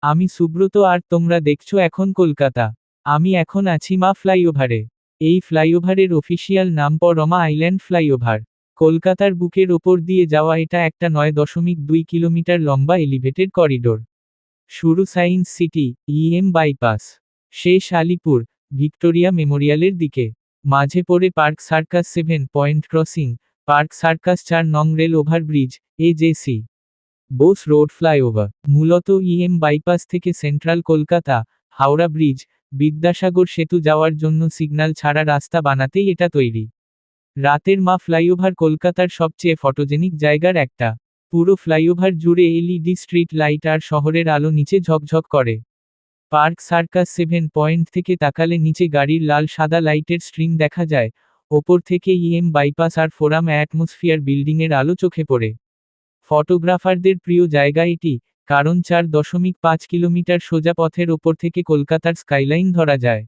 আমি সুব্রত আর তোমরা দেখছো এখন কলকাতা। আমি এখন আছি মা ফ্লাইওভারে। এই ফ্লাইওভারের অফিসিয়াল নাম রমা আইল্যান্ড ফ্লাইওভার। কলকাতার বুকের ওপর দিয়ে যাওয়া এটা একটা ৯.২ কিলোমিটার লম্বা এলিভেটেড করিডোর। শুরু সায়েন্স সিটি, বাইপাস। শেষ আলিপুর, ভিক্টোরিয়া মেমোরিয়ালের দিকে। মাঝে পড়ে park circus 7 point crossing, park circus 4 নং rail overbridge, AJC Bose road flyover. মূলত বাইপাস থেকে সেন্ট্রাল কলকাতা, হাওড়া ব্রিজ, বিদ্যাসাগর সেতু যাওয়ার জন্য সিগন্যাল ছাড়া রাস্তা বানাতেই এটা তৈরি। রাতের মা ফ্লাইওভার কলকাতার সবচেয়ে ফটোজেনিক জায়গার একটা। পুরো ফ্লাইওভার জুড়ে এলইডি স্ট্রিট লাইট আর শহরের আলো নিচে ঝকঝক করে। পার্ক সার্কাস 7 পয়েন্ট থেকে তাকালে নিচে গাড়ির লাল সাদা লাইটের স্ট্রিম দেখা যায়, ওপর থেকে বাইপাস আর ফোরাম অ্যাটমসফিয়ার বিল্ডিংয়ের আলো চোখে পড়ে। ফটোগ্রাফারদের প্রিয় জায়গা এটি, কারণ 4.5 কিলোমিটার সোজা পথের ওপর থেকে কলকাতার স্কাইলাইন ধরা যায়।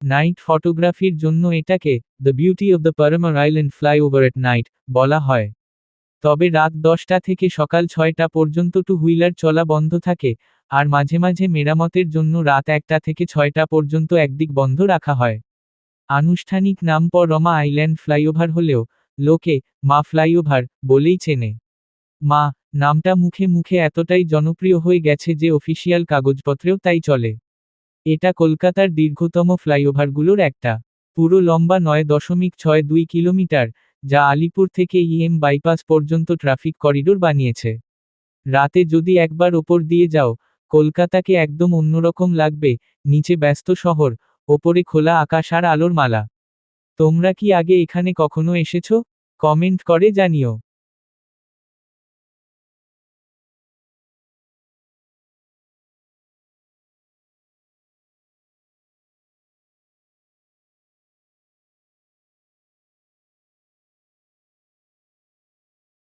নাইট ফটোগ্রাফির জন্য এটাকে দ্য বিউটি অব দ্য পারামার আইল্যান্ড ফ্লাইওভার এট নাইট বলা হয়। তবে রাত 10টা থেকে সকাল 6টা পর্যন্ত টু হুইলার চলা বন্ধ থাকে, আর মাঝে মাঝে মেরামতের জন্য রাত 1টা থেকে 6টা পর্যন্ত একদিক বন্ধ রাখা হয়। আনুষ্ঠানিক নাম রমা আইল্যান্ড ফ্লাইওভার হলেও লোকে মা ফ্লাইওভার বলেই চেনে। মা নামটা মুখে মুখে এতটাই জনপ্রিয় হয়ে গেছে যে অফিসিয়াল কাগজপত্রেও তাই চলে। এটা কলকাতার দীর্ঘতম ফ্লাইওভারগুলোর একটা। পুরো লম্বা 9.62 কিলোমিটার, যা আলিপুর থেকে বাইপাস পর্যন্ত ট্রাফিক করিডোর বানিয়েছে। রাতে যদি একবার ওপর দিয়ে যাও, কলকাতাকে একদম অন্যরকম লাগবে, নিচে ব্যস্ত শহর, ওপরে খোলা আকাশ আর আলোর মালা। তোমরা কি আগে এখানে কখনো এসেছো? কমেন্ট করে জানিও।